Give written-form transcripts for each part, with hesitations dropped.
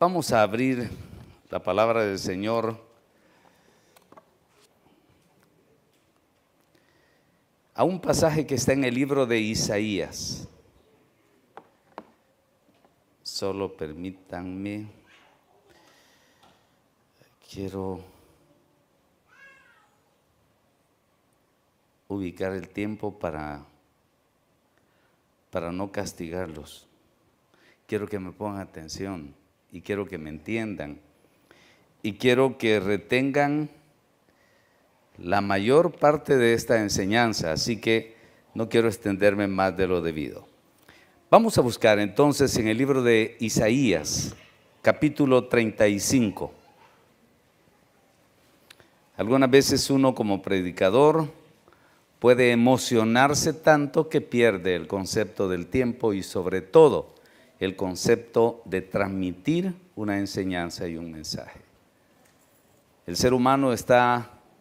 Vamos a abrir la palabra del Señor a un pasaje que está en el libro de Isaías. Solo permítanme, quiero ubicar el tiempo para no castigarlos. Quiero que me pongan atención y quiero que me entiendan y quiero que retengan la mayor parte de esta enseñanza, así que no quiero extenderme más de lo debido. Vamos a buscar entonces en el libro de Isaías, capítulo 35. Algunas veces uno como predicador puede emocionarse tanto que pierde el concepto del tiempo y sobre todo el concepto de transmitir una enseñanza y un mensaje. El ser humano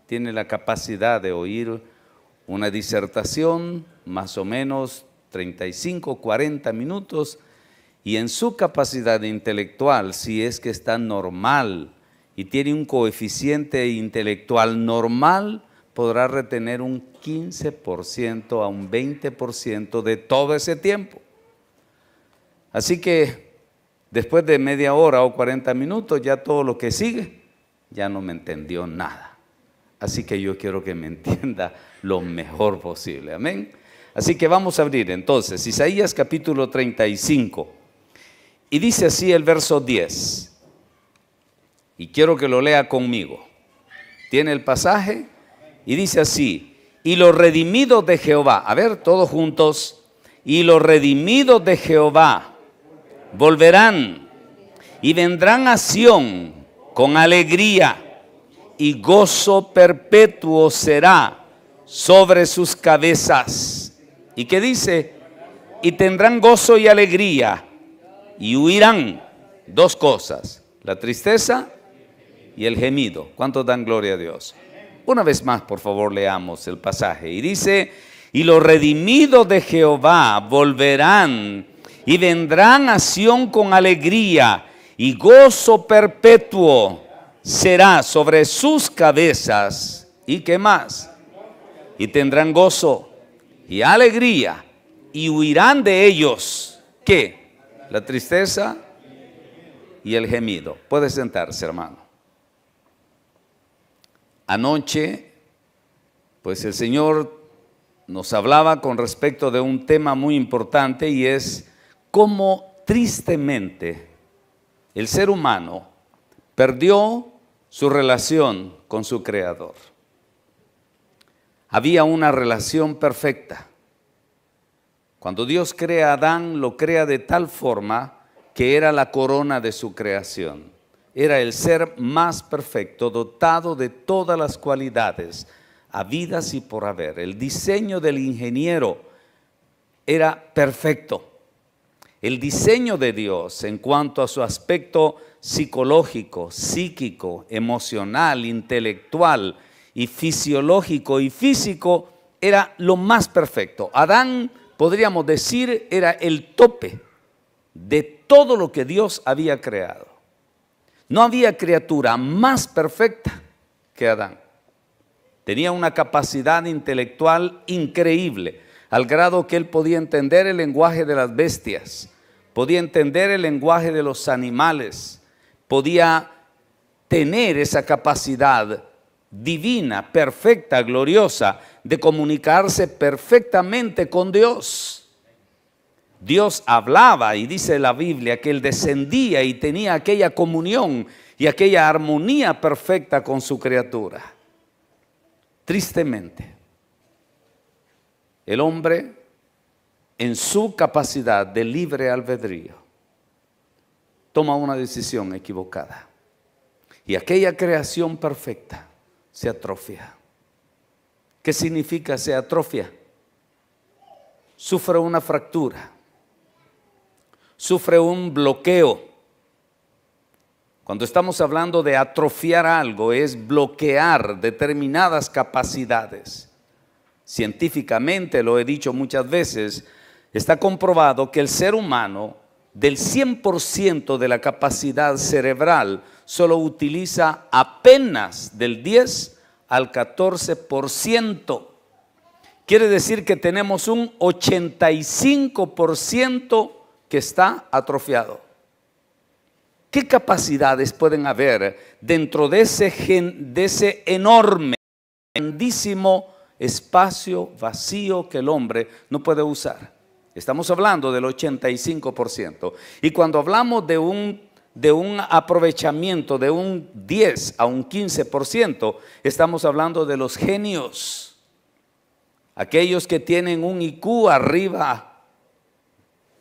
tiene la capacidad de oír una disertación más o menos 35, 40 minutos y en su capacidad intelectual, si es que está normal y tiene un coeficiente intelectual normal, podrá retener un 15% a un 20% de todo ese tiempo. Así que después de media hora o 40 minutos, ya todo lo que sigue, ya no me entendió nada. Así que yo quiero que me entienda lo mejor posible. Amén. Así que vamos a abrir entonces Isaías capítulo 35. Y dice así el verso 10. Y quiero que lo lea conmigo. ¿Tiene el pasaje? Y dice así: y los redimidos de Jehová, a ver todos juntos, y los redimidos de Jehová volverán y vendrán a Sión con alegría, y gozo perpetuo será sobre sus cabezas. ¿Y qué dice? Y tendrán gozo y alegría, y huirán dos cosas: la tristeza y el gemido. ¿Cuántos dan gloria a Dios? Una vez más, por favor, leamos el pasaje. Y dice: y los redimidos de Jehová volverán y vendrán a Sión con alegría, y gozo perpetuo será sobre sus cabezas. ¿Y qué más? Y tendrán gozo y alegría, y huirán de ellos, ¿qué? La tristeza y el gemido. Puede sentarse, hermano. Anoche, pues el Señor nos hablaba con respecto de un tema muy importante, y es cómo tristemente el ser humano perdió su relación con su Creador. Había una relación perfecta. Cuando Dios crea a Adán, lo crea de tal forma que era la corona de su creación. Era el ser más perfecto, dotado de todas las cualidades habidas y por haber. El diseño del ingeniero era perfecto. El diseño de Dios en cuanto a su aspecto psicológico, psíquico, emocional, intelectual y fisiológico y físico era lo más perfecto. Adán, podríamos decir, era el tope de todo lo que Dios había creado. No había criatura más perfecta que Adán. Tenía una capacidad intelectual increíble, al grado que él podía entender el lenguaje de las bestias, podía entender el lenguaje de los animales, podía tener esa capacidad divina, perfecta, gloriosa, de comunicarse perfectamente con Dios. Dios hablaba, y dice la Biblia que él descendía y tenía aquella comunión y aquella armonía perfecta con su criatura. Tristemente, el hombre, en su capacidad de libre albedrío, toma una decisión equivocada, y aquella creación perfecta se atrofia. ¿Qué significa se atrofia? Sufre una fractura, sufre un bloqueo. Cuando estamos hablando de atrofiar algo, es bloquear determinadas capacidades. Científicamente, lo he dicho muchas veces, está comprobado que el ser humano del 100% de la capacidad cerebral, solo utiliza apenas del 10 al 14%. Quiere decir que tenemos un 85% que está atrofiado. ¿Qué capacidades pueden haber dentro de ese enorme, grandísimo espacio vacío que el hombre no puede usar? Estamos hablando del 85%. Y cuando hablamos de un aprovechamiento de un 10 a un 15%, estamos hablando de los genios. Aquellos que tienen un IQ arriba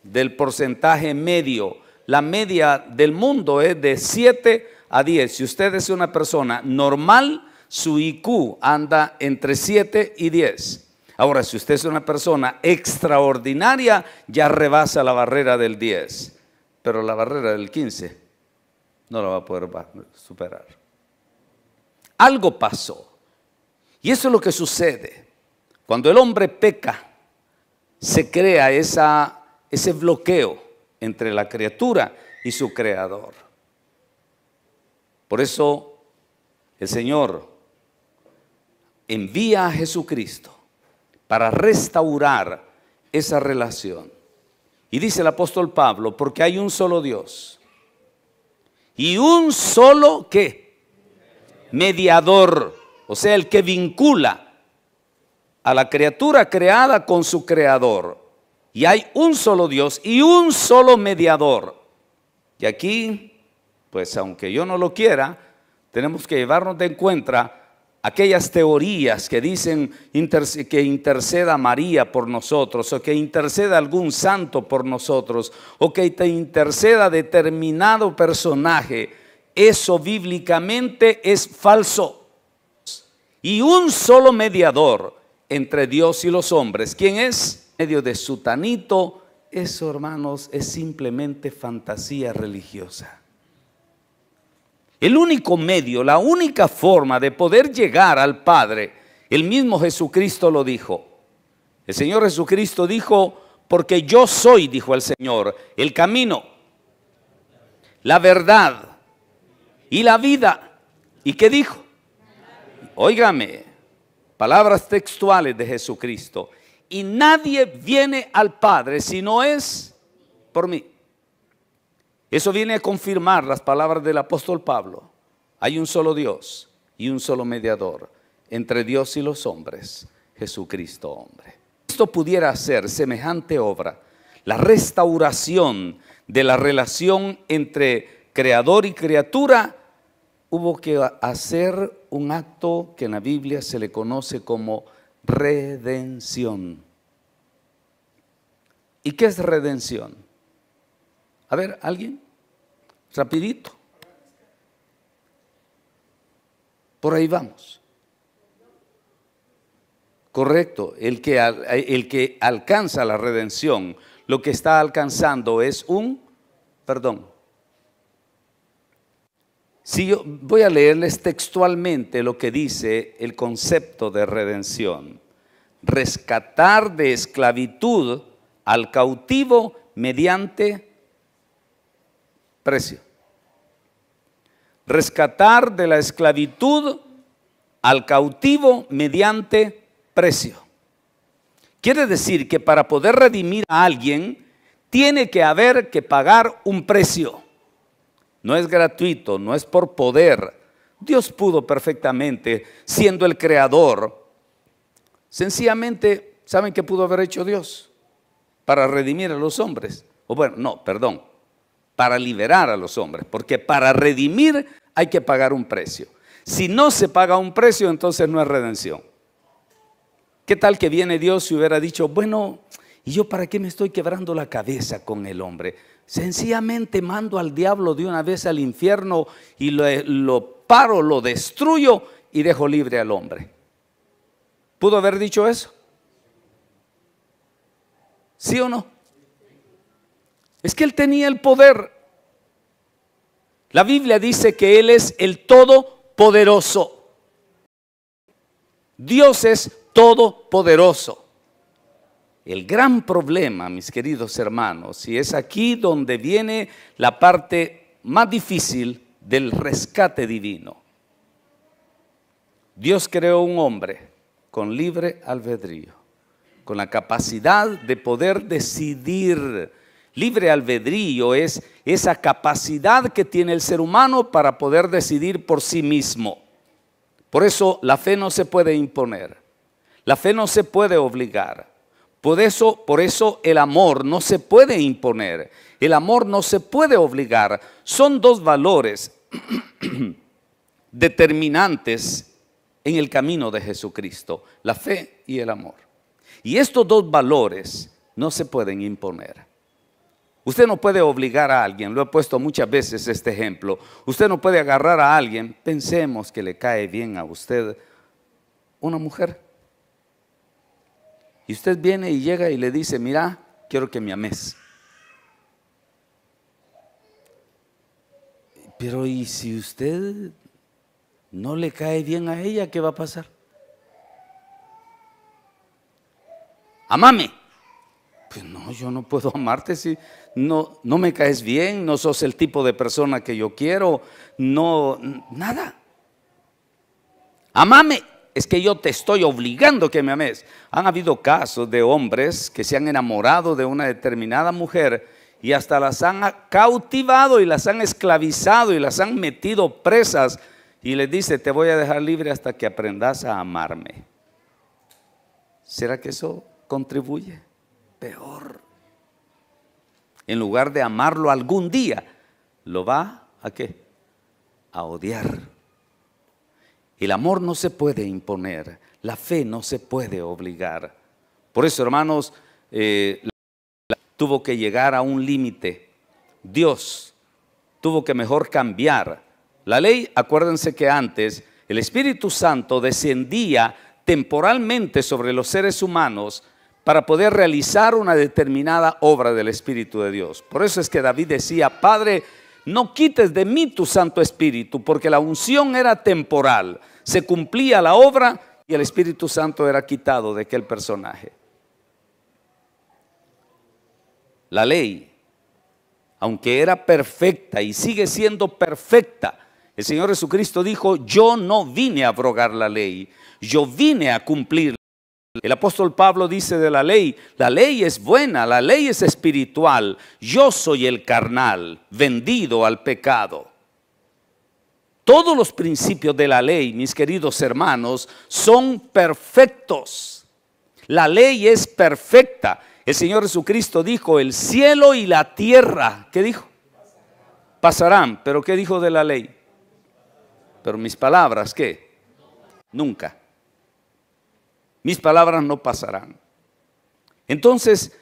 del porcentaje medio. La media del mundo es de 7 a 10. Si usted es una persona normal, su IQ anda entre 7 y 10. Ahora, si usted es una persona extraordinaria, ya rebasa la barrera del 10. Pero la barrera del 15 no la va a poder superar. Algo pasó. Y eso es lo que sucede. Cuando el hombre peca, se crea ese bloqueo entre la criatura y su creador. Por eso el Señor envía a Jesucristo para restaurar esa relación. Y dice el apóstol Pablo, porque hay un solo Dios y un solo ¿qué? Mediador, o sea, el que vincula a la criatura creada con su creador. Y hay un solo Dios y un solo mediador. Y aquí, pues aunque yo no lo quiera, tenemos que llevarnos de encuentro aquellas teorías que dicen que interceda María por nosotros, o que interceda algún santo por nosotros, o que te interceda determinado personaje. Eso bíblicamente es falso. Y un solo mediador entre Dios y los hombres. ¿Quién es? Medio de sutanito. Eso, hermanos, es simplemente fantasía religiosa. El único medio, la única forma de poder llegar al Padre, el mismo Jesucristo lo dijo. El Señor Jesucristo dijo, porque yo soy, dijo el Señor, el camino, la verdad y la vida. ¿Y qué dijo? Óigame, palabras textuales de Jesucristo. Y nadie viene al Padre si no es por mí. Eso viene a confirmar las palabras del apóstol Pablo. Hay un solo Dios y un solo mediador entre Dios y los hombres, Jesucristo hombre. Esto pudiera hacer semejante obra, la restauración de la relación entre creador y criatura. Hubo que hacer un acto que en la Biblia se le conoce como redención. ¿Y qué es redención? A ver, ¿alguien? Rapidito. Por ahí vamos. Correcto. El que alcanza la redención, lo que está alcanzando es un perdón. Si yo voy a leerles textualmente lo que dice el concepto de redención. Rescatar de esclavitud al cautivo mediante precio. Rescatar de la esclavitud al cautivo mediante precio. Quiere decir que para poder redimir a alguien, tiene que haber que pagar un precio. No es gratuito, no es por poder. Dios pudo perfectamente, siendo el creador. Sencillamente, ¿saben qué pudo haber hecho Dios? Para redimir a los hombres. O bueno, no, perdón. Para liberar a los hombres, porque para redimir hay que pagar un precio. Si no se paga un precio, entonces no es redención. ¿Qué tal que viene Dios y hubiera dicho, bueno, ¿y yo para qué me estoy quebrando la cabeza con el hombre? Sencillamente mando al diablo de una vez al infierno y lo paro, lo destruyo y dejo libre al hombre. ¿Pudo haber dicho eso? ¿Sí o no? Es que él tenía el poder. La Biblia dice que él es el todopoderoso. Dios es todopoderoso. el gran problema, mis queridos hermanos, y es aquí donde viene la parte más difícil del rescate divino. Dios creó un hombre con libre albedrío, con la capacidad de poder decidir. Libre albedrío es esa capacidad que tiene el ser humano para poder decidir por sí mismo. Por eso la fe no se puede imponer, la fe no se puede obligar. Por eso el amor no se puede imponer, el amor no se puede obligar. Son dos valores determinantes en el camino de Jesucristo, la fe y el amor. Y estos dos valores no se pueden imponer. Usted no puede obligar a alguien, lo he puesto muchas veces este ejemplo. Usted no puede agarrar a alguien, pensemos que le cae bien a usted una mujer. Y usted viene y llega y le dice, mira, quiero que me ames. Pero ¿y si usted no le cae bien a ella, qué va a pasar? Amame. Pues no, yo no puedo amarte si no me caes bien, no sos el tipo de persona que yo quiero, no, nada. Amame, es que yo te estoy obligando a que me ames. Han habido casos de hombres que se han enamorado de una determinada mujer y hasta las han cautivado y las han esclavizado y las han metido presas y les dice, te voy a dejar libre hasta que aprendas a amarme. ¿Será que eso contribuye? Peor. En lugar de amarlo algún día, lo va ¿a qué? A odiar. El amor no se puede imponer, la fe no se puede obligar. Por eso, hermanos, tuvo que llegar a un límite. Dios tuvo que mejor cambiar. La ley, acuérdense que antes el Espíritu Santo descendía temporalmente sobre los seres humanos para poder realizar una determinada obra del Espíritu de Dios. Por eso es que David decía, Padre, no quites de mí tu Santo Espíritu, porque la unción era temporal, se cumplía la obra y el Espíritu Santo era quitado de aquel personaje. La ley, aunque era perfecta y sigue siendo perfecta, el Señor Jesucristo dijo, yo no vine a abrogar la ley, yo vine a cumplir. El apóstol Pablo dice de la ley es buena, la ley es espiritual, yo soy el carnal, vendido al pecado. Todos los principios de la ley, mis queridos hermanos, son perfectos. La ley es perfecta. El Señor Jesucristo dijo, el cielo y la tierra, ¿qué dijo? Pasarán, pero ¿qué dijo de la ley? Pero mis palabras, ¿qué? Nunca. Mis palabras no pasarán. Entonces,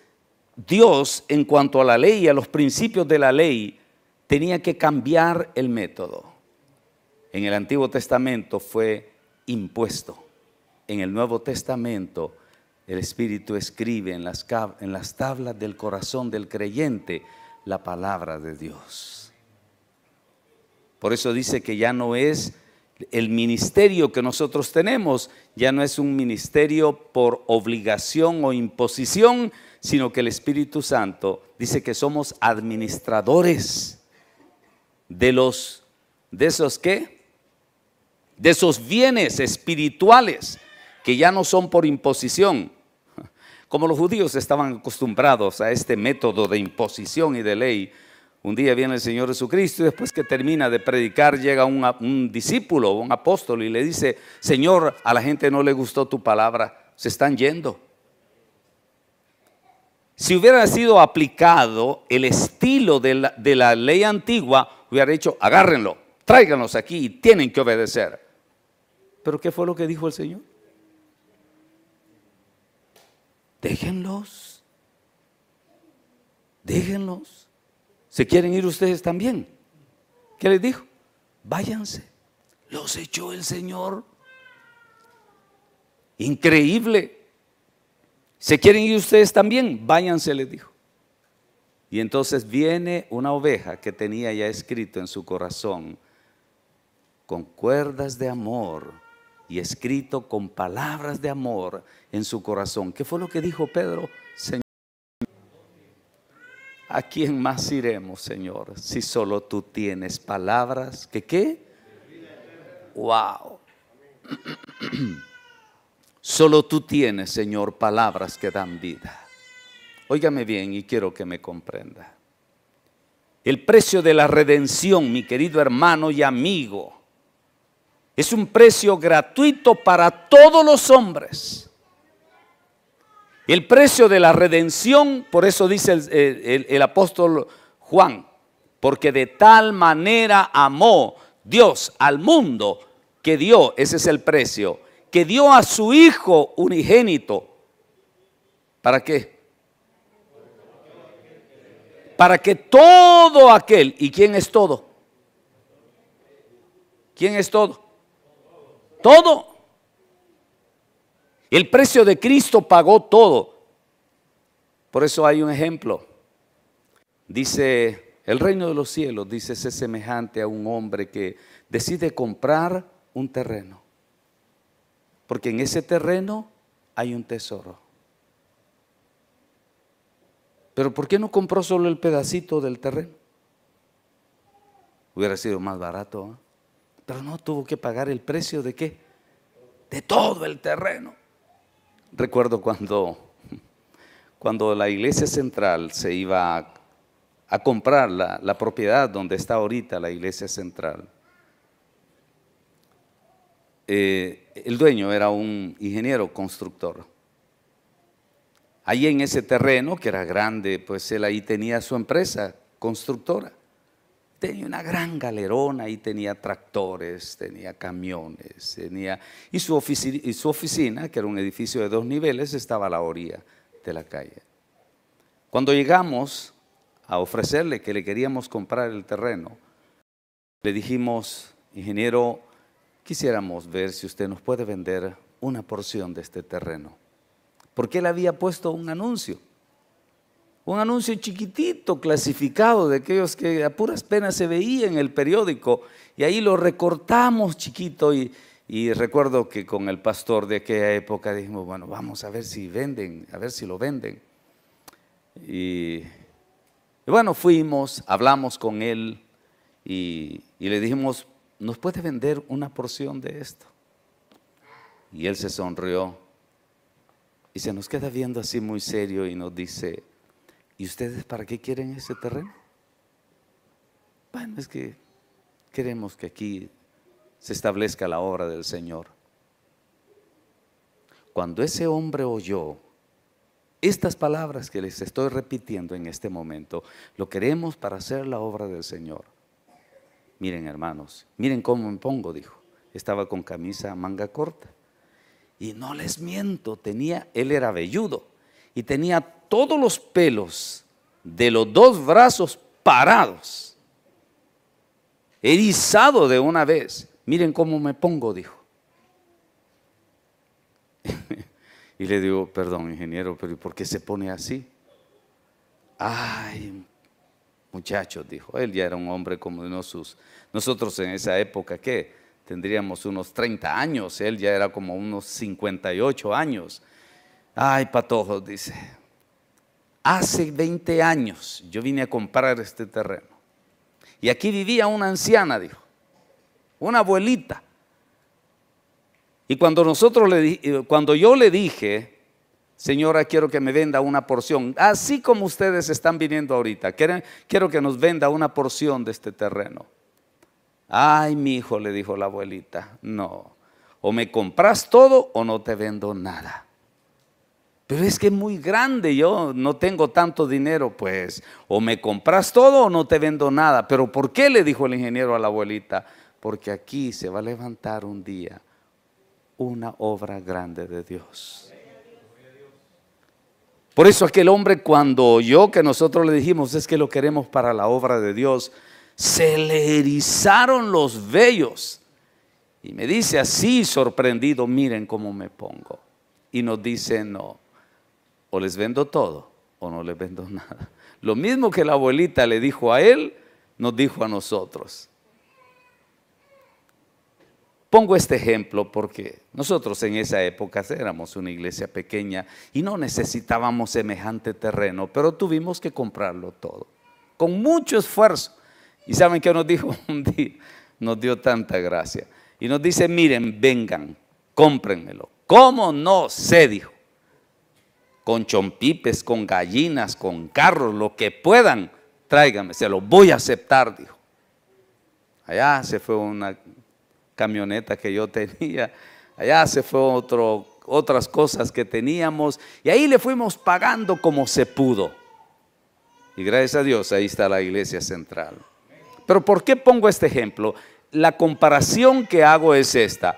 Dios, en cuanto a la ley y a los principios de la ley, tenía que cambiar el método. En el Antiguo Testamento fue impuesto. En el Nuevo Testamento, el Espíritu escribe en las tablas del corazón del creyente la palabra de Dios. Por eso dice que ya no es el ministerio que nosotros tenemos, ya no es un ministerio por obligación o imposición, sino que el Espíritu Santo dice que somos administradores de esos ¿qué? De esos bienes espirituales que ya no son por imposición. Como los judíos estaban acostumbrados a este método de imposición y de ley, un día viene el Señor Jesucristo y después que termina de predicar llega un discípulo, un apóstol y le dice, Señor, a la gente no le gustó tu palabra, se están yendo. Si hubiera sido aplicado el estilo de la ley antigua, hubiera dicho, agárrenlo, tráiganlos aquí y tienen que obedecer. ¿Pero qué fue lo que dijo el Señor? Déjenlos. Déjenlos. ¿Se quieren ir ustedes también? ¿Qué les dijo? Váyanse. Los echó el Señor. Increíble. ¿Se quieren ir ustedes también? Váyanse, les dijo. Y entonces viene una oveja que tenía ya escrito en su corazón, con cuerdas de amor y escrito con palabras de amor en su corazón. ¿Qué fue lo que dijo Pedro? Señor, ¿a quién más iremos, Señor, si solo tú tienes palabras? ¿Que qué? ¡Wow! Solo tú tienes, Señor, palabras que dan vida. Óigame bien y quiero que me comprenda. El precio de la redención, mi querido hermano y amigo, es un precio gratuito para todos los hombres. El precio de la redención, por eso dice el apóstol Juan, porque de tal manera amó Dios al mundo que dio, ese es el precio, que dio a su Hijo unigénito. ¿Para qué? Para que todo aquel, ¿y quién es todo? ¿Quién es todo? Todo. El precio de Cristo pagó todo. Por eso hay un ejemplo. Dice, el reino de los cielos, dice, es semejante a un hombre que decide comprar un terreno. Porque en ese terreno hay un tesoro. Pero ¿por qué no compró solo el pedacito del terreno? Hubiera sido más barato, ¿eh? Pero no, tuvo que pagar el precio ¿de qué? De todo el terreno. Recuerdo cuando la iglesia central se iba a comprar la propiedad donde está ahorita la iglesia central. El dueño era un ingeniero constructor. Allí en ese terreno, que era grande, pues él ahí tenía su empresa constructora. Tenía una gran galerona, y tenía tractores, tenía camiones, y su oficina, que era un edificio de 2 niveles, estaba a la orilla de la calle. Cuando llegamos a ofrecerle que le queríamos comprar el terreno, le dijimos, ingeniero, quisiéramos ver si usted nos puede vender una porción de este terreno. Porque él había puesto un anuncio chiquitito, clasificado, de aquellos que a puras penas se veía en el periódico, y ahí lo recortamos chiquito, y recuerdo que con el pastor de aquella época dijimos, bueno, vamos a ver si venden, a ver si lo venden. Y bueno, fuimos, hablamos con él, y le dijimos, ¿nos puede vender una porción de esto? Y él se sonrió. Y se nos queda viendo así muy serio y nos dice, ¿y ustedes para qué quieren ese terreno? Bueno, es que queremos que aquí se establezca la obra del Señor. Cuando ese hombre oyó estas palabras que les estoy repitiendo en este momento, lo queremos para hacer la obra del Señor. Miren, hermanos, miren cómo me pongo, dijo. Estaba con camisa manga corta. Y no les miento, él era velludo y tenía todos los pelos de los 2 brazos parados, erizado de una vez. Miren cómo me pongo, dijo. Y le digo, perdón, ingeniero, pero ¿por qué se pone así? Ay, muchachos, dijo, él ya era un hombre como de nosotros en esa época, ¿qué? Tendríamos unos 30 años, él ya era como unos 58 años. Ay, patojos, dice, hace 20 años yo vine a comprar este terreno. Y aquí vivía una anciana, dijo, una abuelita. Y cuando yo le dije, señora, quiero que me venda una porción, así como ustedes están viniendo ahorita, quiero que nos venda una porción de este terreno. Ay, mi hijo, le dijo la abuelita, no, o me compras todo o no te vendo nada. Pero es que es muy grande, yo no tengo tanto dinero, pues, o me compras todo o no te vendo nada. Pero ¿por qué? Le dijo el ingeniero a la abuelita, porque aquí se va a levantar un día una obra grande de Dios. Por eso aquel hombre, cuando oyó que nosotros le dijimos, es que lo queremos para la obra de Dios, se le erizaron los vellos y me dice así sorprendido, miren cómo me pongo. Y nos dice, no, o les vendo todo o no les vendo nada. Lo mismo que la abuelita le dijo a él, nos dijo a nosotros. Pongo este ejemplo porque nosotros en esa época éramos una iglesia pequeña y no necesitábamos semejante terreno, pero tuvimos que comprarlo todo, con mucho esfuerzo. ¿Y saben qué nos dijo un día? Nos dio tanta gracia. Y nos dice, miren, vengan, cómprenmelo. ¿Cómo no sé? Dijo. Con chompipes, con gallinas, con carros, lo que puedan, tráiganme, se lo voy a aceptar, dijo. Allá se fue una camioneta que yo tenía, allá se fue otras cosas que teníamos, y ahí le fuimos pagando como se pudo. Y gracias a Dios, ahí está la iglesia central. Pero ¿por qué pongo este ejemplo? La comparación que hago es esta.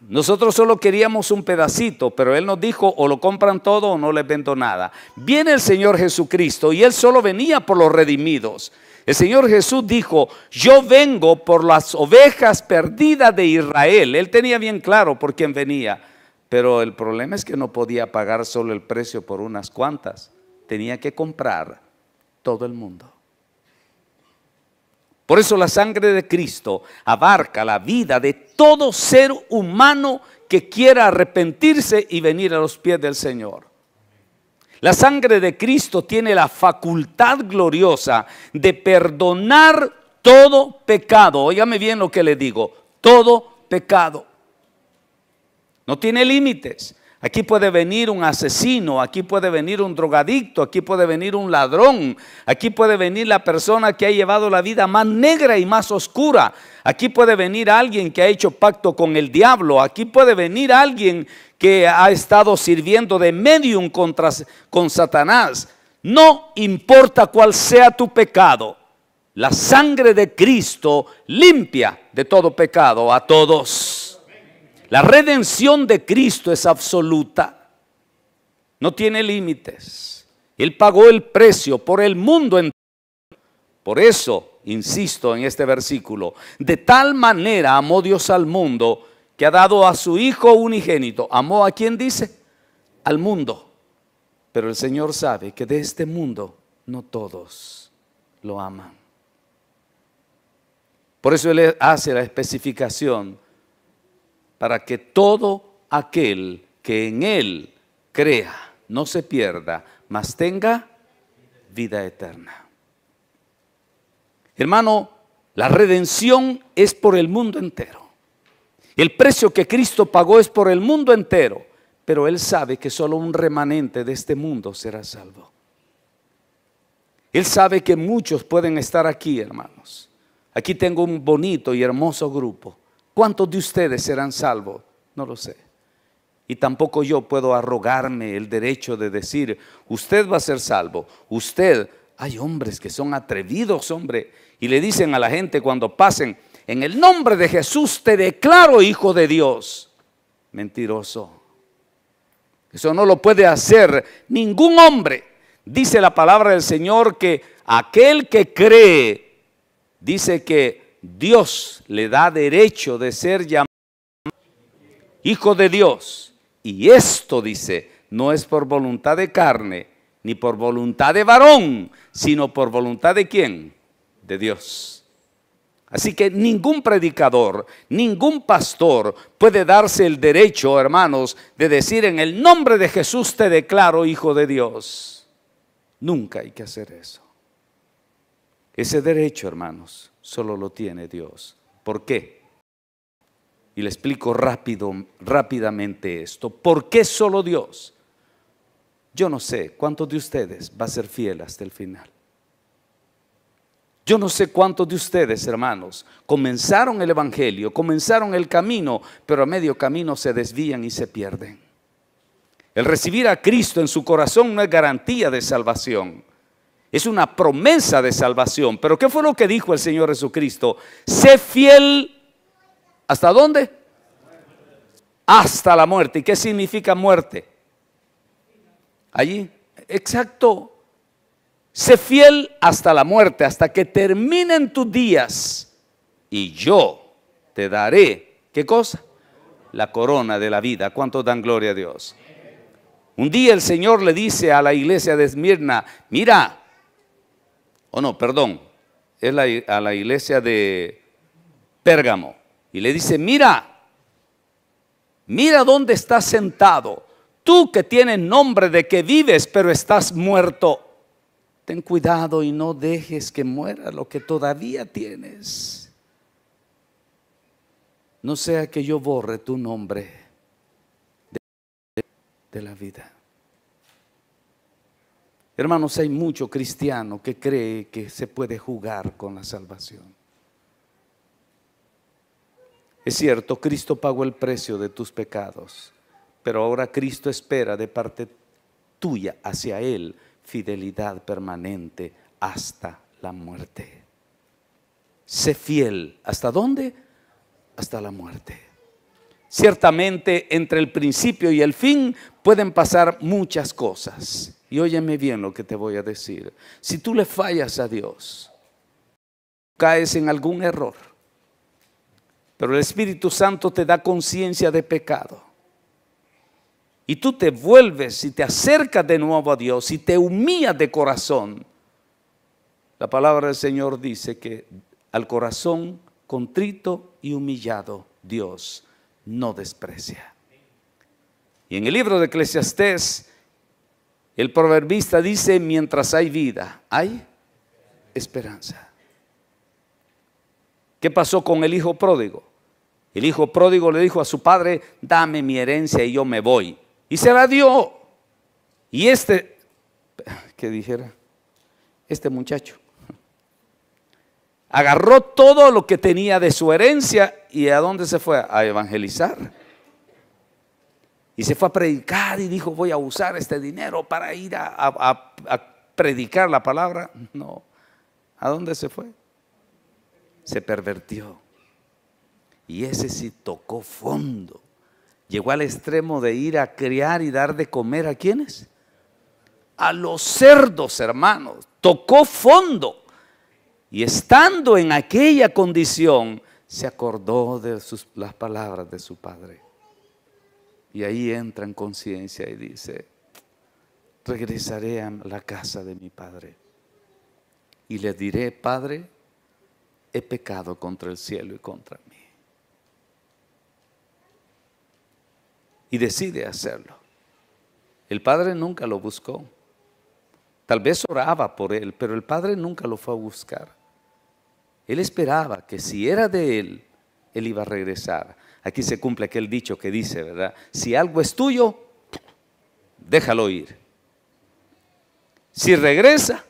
Nosotros solo queríamos un pedacito, pero Él nos dijo, o lo compran todo o no les vendo nada. Viene el Señor Jesucristo y Él solo venía por los redimidos. El Señor Jesús dijo, yo vengo por las ovejas perdidas de Israel. Él tenía bien claro por quién venía, pero el problema es que no podía pagar solo el precio por unas cuantas. Tenía que comprar todo el mundo. Por eso la sangre de Cristo abarca la vida de todo ser humano que quiera arrepentirse y venir a los pies del Señor. La sangre de Cristo tiene la facultad gloriosa de perdonar todo pecado. Óigame bien lo que le digo, todo pecado. No tiene límites. Aquí puede venir un asesino, aquí puede venir un drogadicto, aquí puede venir un ladrón, aquí puede venir la persona que ha llevado la vida más negra y más oscura, aquí puede venir alguien que ha hecho pacto con el diablo, aquí puede venir alguien que ha estado sirviendo de medium con Satanás. No importa cuál sea tu pecado, la sangre de Cristo limpia de todo pecado a todos. La redención de Cristo es absoluta, no tiene límites. Él pagó el precio por el mundo entero. Por eso, insisto en este versículo, de tal manera amó Dios al mundo que ha dado a su Hijo unigénito. ¿Amó a quién dice? Al mundo. Pero el Señor sabe que de este mundo no todos lo aman. Por eso Él hace la especificación, para que todo aquel que en Él crea no se pierda, mas tenga vida eterna. Hermano, la redención es por el mundo entero. El precio que Cristo pagó es por el mundo entero, pero Él sabe que solo un remanente de este mundo será salvo. Él sabe que muchos pueden estar aquí, hermanos. Aquí tengo un bonito y hermoso grupo. ¿Cuántos de ustedes serán salvos? No lo sé. Y tampoco yo puedo arrogarme el derecho de decir, usted va a ser salvo. Usted, hay hombres que son atrevidos, hombre, y le dicen a la gente cuando pasen, en el nombre de Jesús te declaro hijo de Dios. Mentiroso. Eso no lo puede hacer ningún hombre. Dice la palabra del Señor que aquel que cree, dice que Dios le da derecho de ser llamado hijo de Dios. Y esto, dice, no es por voluntad de carne, ni por voluntad de varón, sino por voluntad de ¿quién? De Dios. Así que ningún predicador, ningún pastor puede darse el derecho, hermanos, de decir en el nombre de Jesús te declaro hijo de Dios. Nunca hay que hacer eso. Ese derecho, hermanos, solo lo tiene Dios. ¿Por qué? Y le explico rápidamente esto. ¿Por qué solo Dios? Yo no sé cuántos de ustedes va a ser fiel hasta el final. Yo no sé cuántos de ustedes, hermanos, comenzaron el evangelio, comenzaron el camino, pero a medio camino se desvían y se pierden. El recibir a Cristo en su corazón no es garantía de salvación. Es una promesa de salvación. Pero ¿qué fue lo que dijo el Señor Jesucristo? Sé fiel, ¿hasta dónde? Hasta la muerte. ¿Y qué significa muerte? Allí, exacto. Sé fiel hasta la muerte, hasta que terminen tus días. Y yo te daré, ¿qué cosa? La corona de la vida. ¿Cuántos dan gloria a Dios? Un día el Señor le dice a la iglesia de Esmirna, mira, es a la iglesia de Pérgamo, y le dice, mira, Mira dónde estás sentado. Tú que tienes nombre de que vives, pero estás muerto. Ten cuidado y no dejes que muera lo que todavía tienes. No sea que yo borre tu nombre de la vida. Hermanos, hay mucho cristiano que cree que se puede jugar con la salvación. Es cierto, Cristo pagó el precio de tus pecados, pero ahora Cristo espera de parte tuya hacia Él fidelidad permanente hasta la muerte. Sé fiel. ¿Hasta dónde? Hasta la muerte. Ciertamente entre el principio y el fin pueden pasar muchas cosas. Y óyeme bien lo que te voy a decir. Si tú le fallas a Dios, caes en algún error, pero el Espíritu Santo te da conciencia de pecado, y tú te vuelves y te acercas de nuevo a Dios y te humillas de corazón, la palabra del Señor dice que al corazón contrito y humillado Dios no desprecia. Y en el libro de Eclesiastés, el proverbista dice: mientras hay vida, hay esperanza. ¿Qué pasó con el hijo pródigo? El hijo pródigo le dijo a su padre: dame mi herencia y yo me voy. Y se la dio. Y ¿qué dijera? Este muchacho agarró todo lo que tenía de su herencia y ¿a dónde se fue? A evangelizar. Y se fue a predicar y dijo: voy a usar este dinero para ir a predicar la palabra. No. ¿A dónde se fue? Se pervertió. Y ese sí tocó fondo. Llegó al extremo de ir a criar y dar de comer ¿a quiénes? A los cerdos, hermanos. Tocó fondo. Y estando en aquella condición, se acordó de las palabras de su padre. Y ahí entra en conciencia y dice: regresaré a la casa de mi padre y le diré: Padre, he pecado contra el cielo y contra mí. Y decide hacerlo. El padre nunca lo buscó. Tal vez oraba por él, pero el padre nunca lo fue a buscar. Él esperaba que si era de él, él iba a regresar. Aquí se cumple aquel dicho que dice, ¿verdad? Si algo es tuyo, déjalo ir. Si regresa,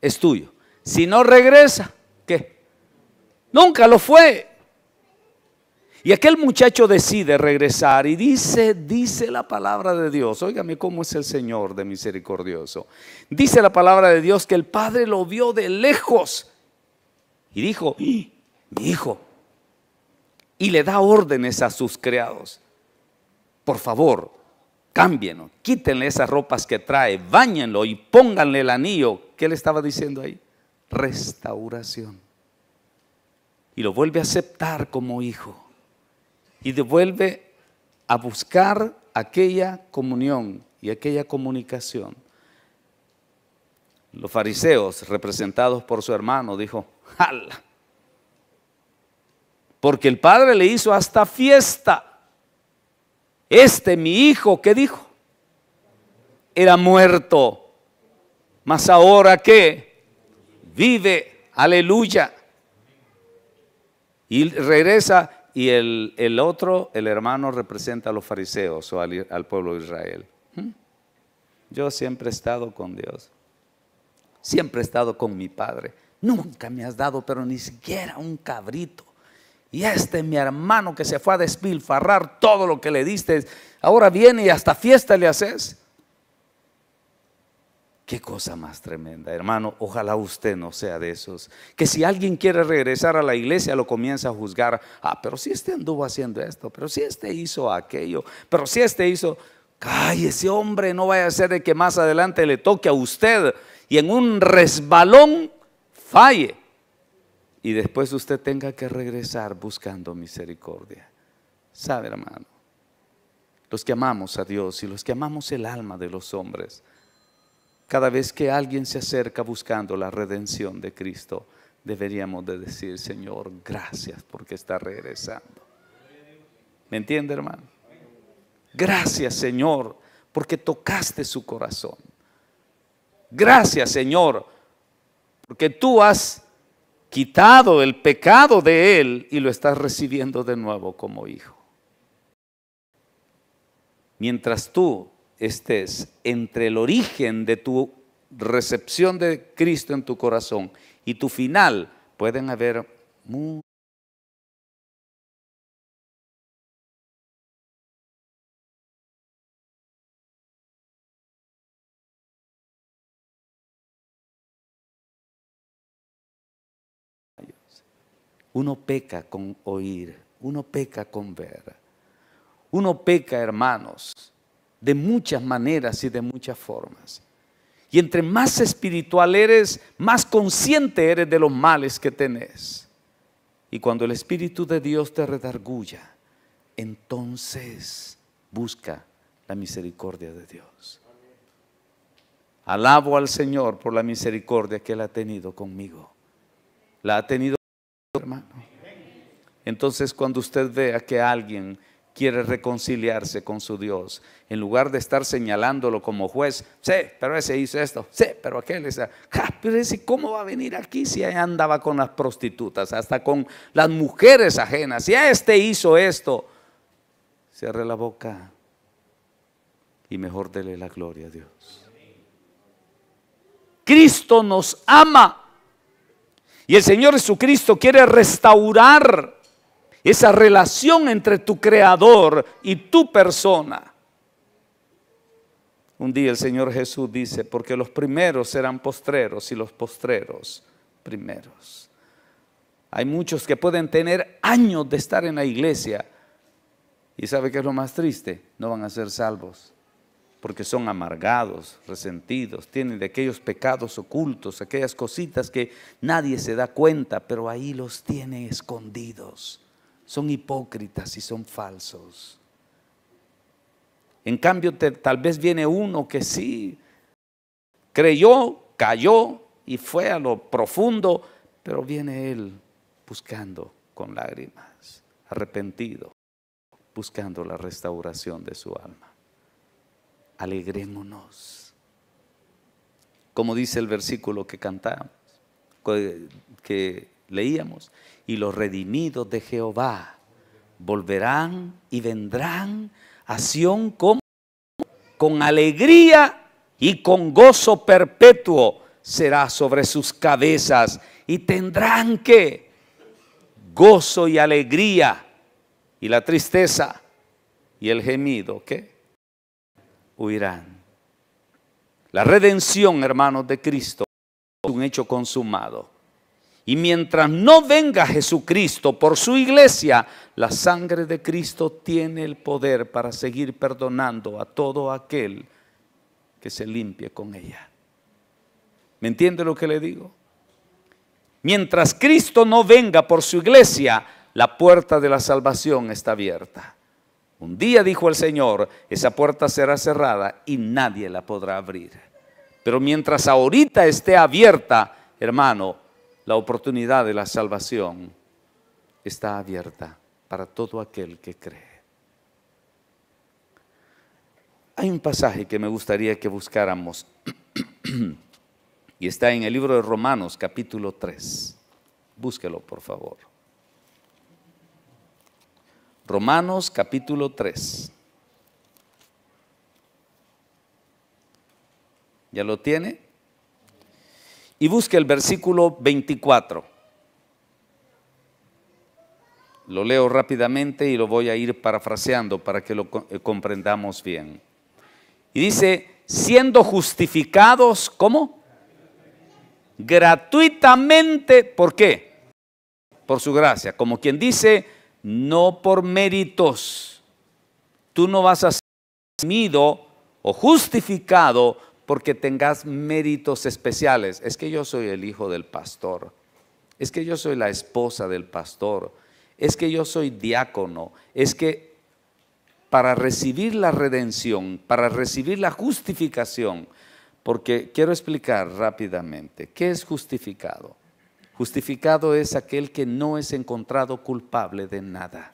es tuyo. Si no regresa, ¿qué? Nunca lo fue. Y aquel muchacho decide regresar y dice la palabra de Dios. Óigame cómo es el Señor de misericordioso. Dice la palabra de Dios que el padre lo vio de lejos y dijo: mi hijo. Y le da órdenes a sus criados: por favor, cámbienos, quítenle esas ropas que trae, báñenlo y pónganle el anillo. ¿Qué le estaba diciendo ahí? Restauración. Y lo vuelve a aceptar como hijo. Y vuelve a buscar aquella comunión y aquella comunicación. Los fariseos, representados por su hermano, dijo: ¡jala! Porque el padre le hizo hasta fiesta. Mi hijo, ¿qué dijo? Era muerto, mas ahora ¿qué? Vive, aleluya. Y regresa. Y el otro, el hermano, representa a los fariseos o al pueblo de Israel. Yo siempre he estado con Dios. Siempre he estado con mi padre. Nunca me has dado, pero ni siquiera un cabrito. Y mi hermano que se fue a despilfarrar todo lo que le diste, ahora viene y hasta fiesta le haces. Qué cosa más tremenda, hermano. Ojalá usted no sea de esos que si alguien quiere regresar a la iglesia lo comienza a juzgar. Pero si anduvo haciendo esto, pero si hizo aquello, pero si hizo. Cállese, hombre, no vaya a ser de que más adelante le toque a usted y en un resbalón falle y después usted tenga que regresar buscando misericordia. ¿Sabe, hermano? Los que amamos a Dios y los que amamos el alma de los hombres, cada vez que alguien se acerca buscando la redención de Cristo, deberíamos de decir: Señor, gracias porque está regresando. ¿Me entiende, hermano? Gracias, Señor, porque tocaste su corazón. Gracias, Señor, porque tú has quitado el pecado de él y lo estás recibiendo de nuevo como hijo. Mientras tú estés entre el origen de tu recepción de Cristo en tu corazón y tu final, pueden haber muchos. Uno peca con oír, uno peca con ver. Uno peca, hermanos, de muchas maneras y de muchas formas. Y entre más espiritual eres, más consciente eres de los males que tenés. Y cuando el Espíritu de Dios te redarguya, entonces busca la misericordia de Dios. Alabo al Señor por la misericordia que Él ha tenido conmigo. La ha tenido, hermano. Entonces, cuando usted vea que alguien quiere reconciliarse con su Dios, en lugar de estar señalándolo como juez, sí, pero ese hizo esto, sí, pero aquel es, pero ese, ¿cómo va a venir aquí si ahí andaba con las prostitutas, hasta con las mujeres ajenas? Si a este hizo esto, cierre la boca y mejor dele la gloria a Dios. Cristo nos ama y el Señor Jesucristo quiere restaurar esa relación entre tu Creador y tu persona. Un día el Señor Jesús dice, porque los primeros serán postreros y los postreros primeros. Hay muchos que pueden tener años de estar en la iglesia y ¿sabe qué es lo más triste? No van a ser salvos porque son amargados, resentidos, tienen de aquellos pecados ocultos, aquellas cositas que nadie se da cuenta, pero ahí los tiene escondidos. Son hipócritas y son falsos. En cambio, tal vez viene uno que sí creyó, cayó y fue a lo profundo, pero viene él buscando con lágrimas, arrepentido, buscando la restauración de su alma. Alegrémonos. Como dice el versículo que cantamos, que leíamos, y los redimidos de Jehová volverán y vendrán a Sión con alegría y con gozo perpetuo será sobre sus cabezas y tendrán que gozo y alegría, y la tristeza y el gemido ¿qué? Huirán. La redención, hermanos, de Cristo es un hecho consumado. Y mientras no venga Jesucristo por su iglesia, la sangre de Cristo tiene el poder para seguir perdonando a todo aquel que se limpie con ella. ¿Me entiende lo que le digo? Mientras Cristo no venga por su iglesia, la puerta de la salvación está abierta. Un día, dijo el Señor, esa puerta será cerrada y nadie la podrá abrir. Pero mientras ahorita esté abierta, hermano, la oportunidad de la salvación está abierta para todo aquel que cree. Hay un pasaje que me gustaría que buscáramos y está en el libro de Romanos capítulo 3. Búsquelo, por favor. Romanos capítulo 3. ¿Ya lo tiene? Y busque el versículo 24. Lo leo rápidamente y lo voy a ir parafraseando para que lo comprendamos bien. Y dice, siendo justificados, ¿cómo? Gratuitamente, ¿por qué? Por su gracia. Como quien dice, no por méritos. Tú no vas a ser redimido o justificado porque tengas méritos especiales. Es que yo soy el hijo del pastor. Es que yo soy la esposa del pastor. Es que yo soy diácono. Es que para recibir la redención, para recibir la justificación, porque quiero explicar rápidamente, ¿qué es justificado? Justificado es aquel que no es encontrado culpable de nada.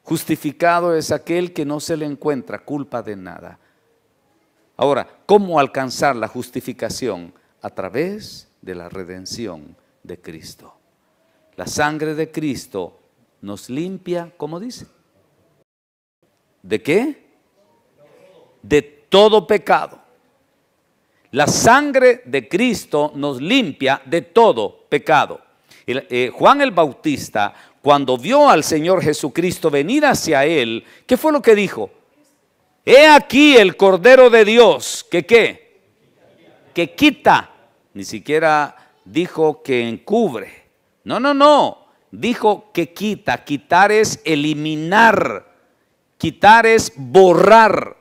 Justificado es aquel que no se le encuentra culpa de nada. Ahora, ¿cómo alcanzar la justificación? A través de la redención de Cristo. La sangre de Cristo nos limpia, ¿cómo dice? ¿De qué? De todo pecado. La sangre de Cristo nos limpia de todo pecado. Juan el Bautista, cuando vio al Señor Jesucristo venir hacia él, ¿qué fue lo que dijo? He aquí el Cordero de Dios, que ¿qué? Que quita. Ni siquiera dijo que encubre. No. Dijo que quita. Quitar es eliminar. Quitar es borrar.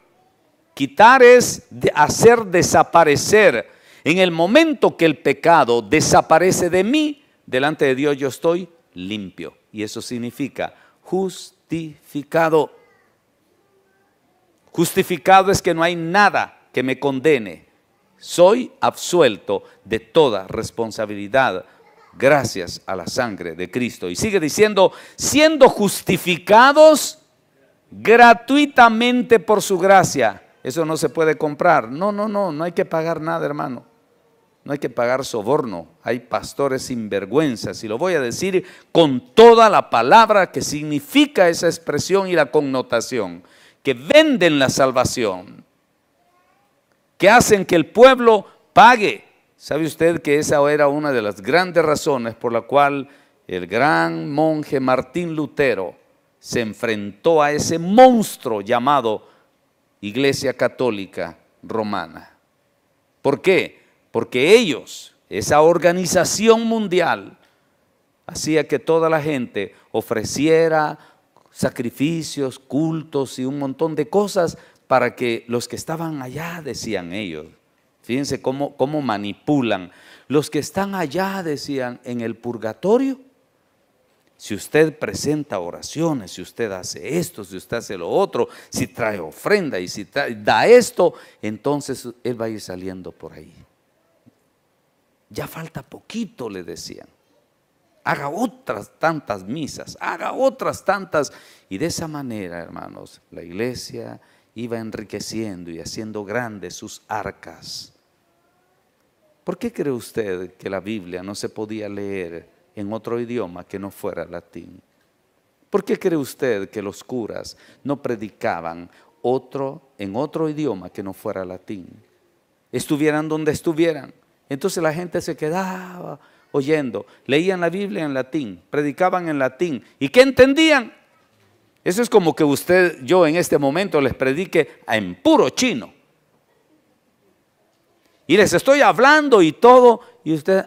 Quitar es hacer desaparecer. En el momento que el pecado desaparece de mí, delante de Dios yo estoy limpio. Y eso significa justificado. Justificado es que no hay nada que me condene. Soy absuelto de toda responsabilidad gracias a la sangre de Cristo. Y sigue diciendo, siendo justificados gratuitamente por su gracia. Eso no se puede comprar. No hay que pagar nada, hermano. No hay que pagar soborno. Hay pastores sinvergüenzas, y lo voy a decir con toda la palabra que significa esa expresión y la connotación, que venden la salvación, que hacen que el pueblo pague. ¿Sabe usted que esa era una de las grandes razones por la cual el gran monje Martín Lutero se enfrentó a ese monstruo llamado Iglesia Católica Romana? ¿Por qué? Porque ellos, esa organización mundial, hacía que toda la gente ofreciera sacrificios, cultos y un montón de cosas para que los que estaban allá, decían ellos, fíjense cómo manipulan, los que están allá, decían, en el purgatorio, si usted presenta oraciones, si usted hace esto, si usted hace lo otro, si trae ofrenda y si da esto, entonces él va a ir saliendo por ahí. Ya falta poquito, le decían. Haga otras tantas misas, haga otras tantas. Y de esa manera, hermanos, la iglesia iba enriqueciendo y haciendo grandes sus arcas. ¿Por qué cree usted que la Biblia no se podía leer en otro idioma que no fuera latín? ¿Por qué cree usted que los curas no predicaban en otro idioma que no fuera latín? Estuvieran donde estuvieran. Entonces la gente se quedaba oyendo, leían la Biblia en latín, predicaban en latín. ¿Y qué entendían? Eso es como que yo en este momento les predique en puro chino. Y les estoy hablando y todo, y usted,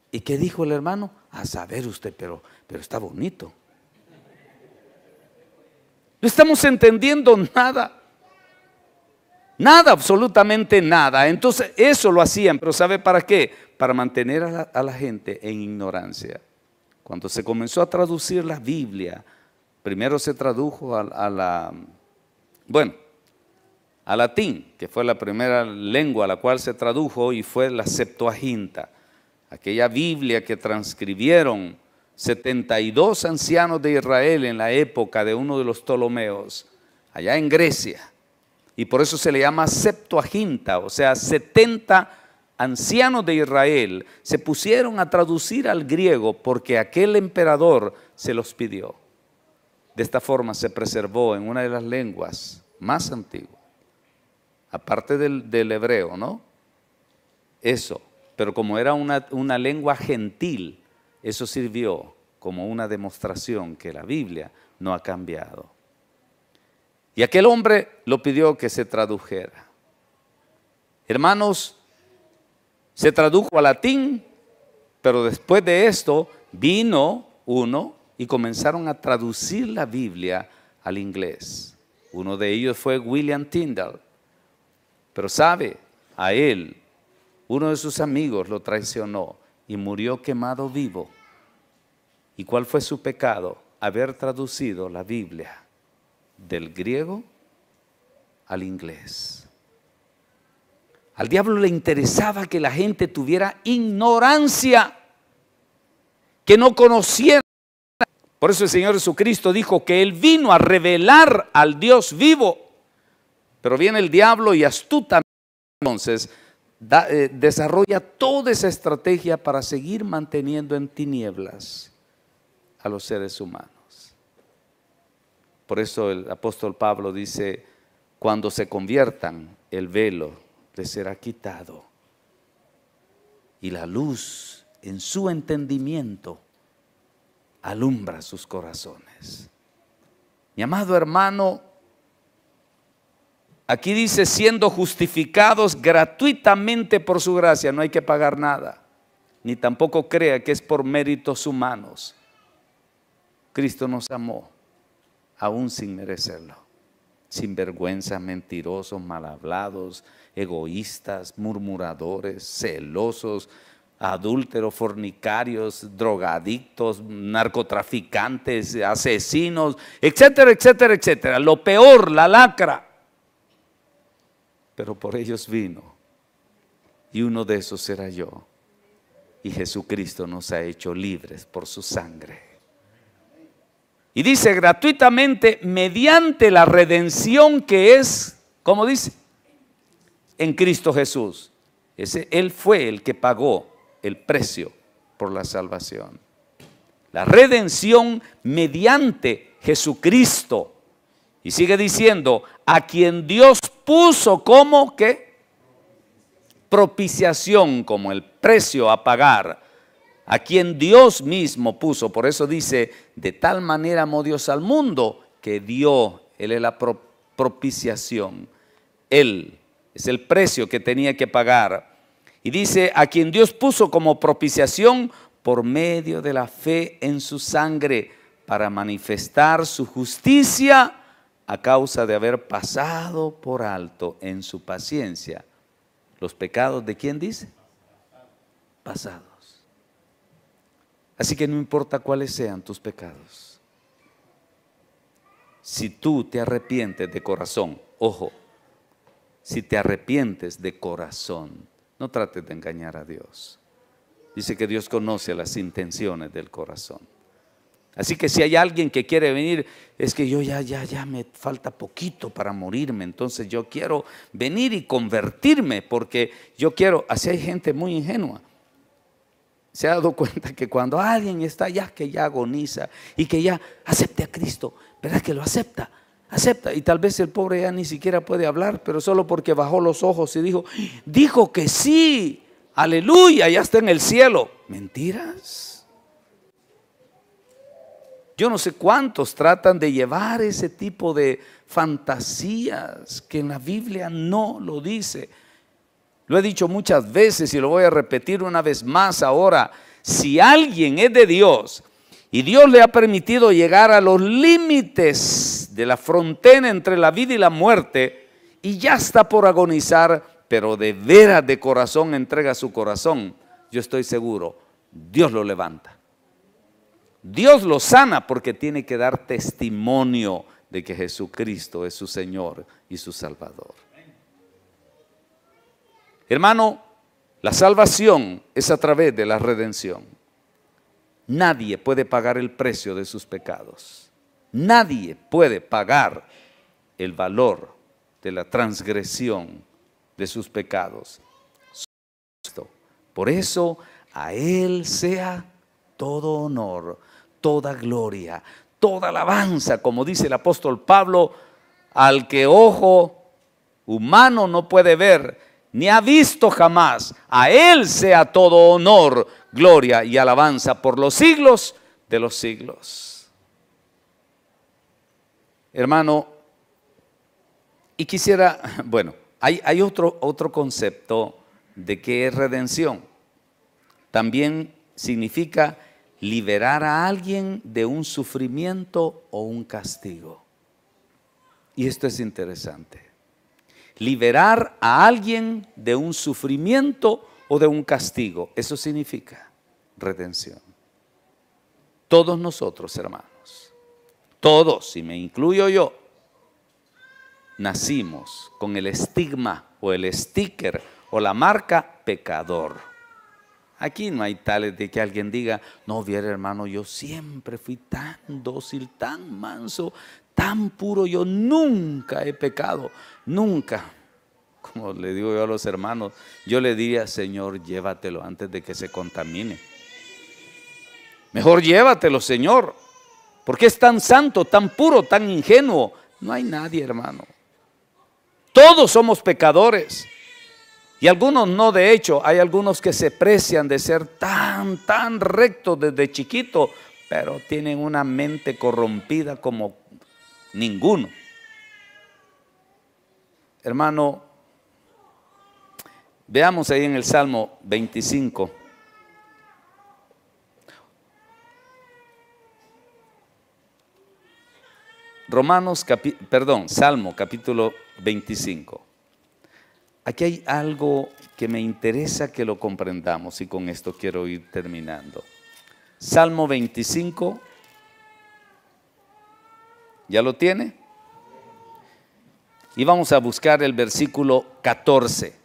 ¿y qué dijo el hermano? A saber usted, pero está bonito. No estamos entendiendo nada. Nada, absolutamente nada. Entonces eso lo hacían, pero ¿sabe para qué? Para mantener a la gente en ignorancia. Cuando se comenzó a traducir la Biblia, primero se tradujo al latín, que fue la primera lengua a la cual se tradujo, y fue la Septuaginta, aquella Biblia que transcribieron 72 ancianos de Israel en la época de uno de los Ptolomeos, allá en Grecia. Y por eso se le llama Septuaginta, o sea, 70 ancianos de Israel se pusieron a traducir al griego porque aquel emperador se los pidió. De esta forma se preservó en una de las lenguas más antiguas, aparte del hebreo, ¿no? Eso, pero como era una lengua gentil, eso sirvió como una demostración que la Biblia no ha cambiado. Y aquel hombre lo pidió que se tradujera. Hermanos, se tradujo al latín, pero después de esto vino uno y comenzaron a traducir la Biblia al inglés. Uno de ellos fue William Tyndale. Pero sabe, a él, uno de sus amigos lo traicionó y murió quemado vivo. ¿Y cuál fue su pecado? Haber traducido la Biblia del griego al inglés. Al diablo le interesaba que la gente tuviera ignorancia, que no conociera, Por eso el Señor Jesucristo dijo que Él vino a revelar al Dios vivo. Pero viene el diablo y astutamente entonces desarrolla toda esa estrategia para seguir manteniendo en tinieblas a los seres humanos. Por eso el apóstol Pablo dice, cuando se conviertan, el velo les será quitado y la luz en su entendimiento alumbra sus corazones. Mi amado hermano, aquí dice, siendo justificados gratuitamente por su gracia, no hay que pagar nada, ni tampoco crea que es por méritos humanos. Cristo nos amó, aún sin merecerlo. Sinvergüenzas, mentirosos, mal hablados, egoístas, murmuradores, celosos, adúlteros, fornicarios, drogadictos, narcotraficantes, asesinos, etcétera, etcétera, etcétera. Lo peor, la lacra. Pero por ellos vino, y uno de esos era yo. Y Jesucristo nos ha hecho libres por su sangre. Y dice gratuitamente mediante la redención que es, ¿cómo dice? En Cristo Jesús. Él fue el que pagó el precio por la salvación. La redención mediante Jesucristo. Y sigue diciendo, a quien Dios puso como ¿qué? Propiciación, como el precio a pagar. A quien Dios mismo puso. Por eso dice, de tal manera amó Dios al mundo que dio, Él es la propiciación. Él es el precio que tenía que pagar. Y dice, a quien Dios puso como propiciación por medio de la fe en su sangre, para manifestar su justicia a causa de haber pasado por alto en su paciencia los pecados de ¿quién dice? Pasados. Así que no importa cuáles sean tus pecados. Si tú te arrepientes de corazón, ojo, si te arrepientes de corazón, no trates de engañar a Dios. Dice que Dios conoce las intenciones del corazón. Así que si hay alguien que quiere venir, es que yo ya me falta poquito para morirme, entonces yo quiero venir y convertirme porque yo quiero, así hay gente muy ingenua. Se ha dado cuenta que cuando alguien está ya que ya agoniza y que ya acepte a Cristo, ¿verdad que lo acepta? Acepta, y tal vez el pobre ya ni siquiera puede hablar, pero solo porque bajó los ojos y dijo que sí, aleluya, ya está en el cielo. ¿Mentiras? Yo no sé cuántos tratan de llevar ese tipo de fantasías que en la Biblia no lo dice. Lo he dicho muchas veces y lo voy a repetir una vez más ahora. Si alguien es de Dios y Dios le ha permitido llegar a los límites de la frontera entre la vida y la muerte y ya está por agonizar, pero de veras de corazón entrega su corazón, yo estoy seguro, Dios lo levanta. Dios lo sana porque tiene que dar testimonio de que Jesucristo es su Señor y su Salvador. Hermano, la salvación es a través de la redención. Nadie puede pagar el precio de sus pecados. Nadie puede pagar el valor de la transgresión de sus pecados. Por eso a Él sea todo honor, toda gloria, toda alabanza, como dice el apóstol Pablo, al que ojo humano no puede ver, ni ha visto jamás. A Él sea todo honor, gloria y alabanza por los siglos de los siglos. Hermano, y quisiera, bueno, hay otro concepto de qué es redención. También significa liberar a alguien de un sufrimiento o un castigo. Y esto es interesante. Liberar a alguien de un sufrimiento o de un castigo. Eso significa redención. Todos nosotros, hermanos, todos, y me incluyo yo, nacimos con el estigma o el sticker o la marca pecador. Aquí no hay tales de que alguien diga, no, viera hermano, yo siempre fui tan dócil, tan manso, tan puro, yo nunca he pecado, nunca. Como le digo yo a los hermanos, yo le diría, Señor, llévatelo antes de que se contamine. Mejor llévatelo, Señor, porque es tan santo, tan puro, tan ingenuo. No hay nadie, hermano. Todos somos pecadores. Y algunos no, de hecho, hay algunos que se precian de ser tan rectos desde chiquito, pero tienen una mente corrompida como ninguno. Hermano, veamos ahí en el Salmo 25. Salmo capítulo 25. Aquí hay algo que me interesa que lo comprendamos y con esto quiero ir terminando. Salmo 25, ¿ya lo tiene? Y vamos a buscar el versículo 14.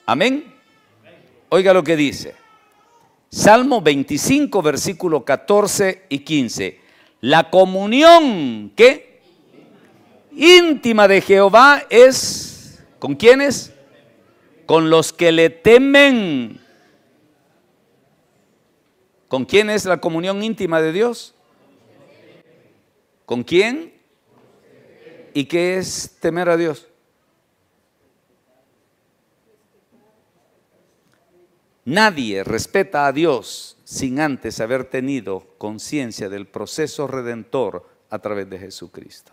Amén. Oiga lo que dice. Salmo 25, versículo 14 y 15. La comunión, ¿qué? Íntima de Jehová es, ¿con quiénes? Con los que le temen. ¿Con quién es la comunión íntima de Dios? ¿Con quién? ¿Y qué es temer a Dios? Nadie respeta a Dios sin antes haber tenido conciencia del proceso redentor a través de Jesucristo.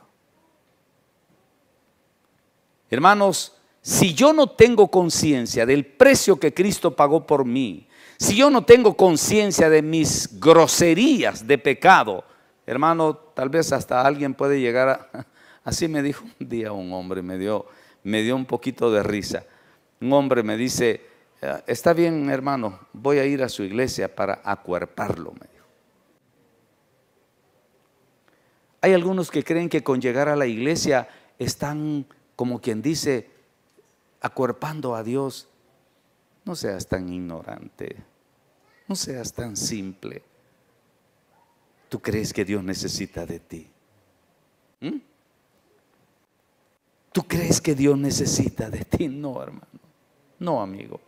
Hermanos, si yo no tengo conciencia del precio que Cristo pagó por mí, si yo no tengo conciencia de mis groserías de pecado, hermano, tal vez hasta alguien puede llegar a... Así me dijo un día un hombre, me dio un poquito de risa. Un hombre me dice, está bien hermano, voy a ir a su iglesia para acuerparlo, me dijo. Hay algunos que creen que con llegar a la iglesia están, como quien dice, acuerpando a Dios. No seas tan ignorante, no seas tan simple. ¿Tú crees que Dios necesita de ti? ¿Tú crees que Dios necesita de ti? No, hermano, no, amigo.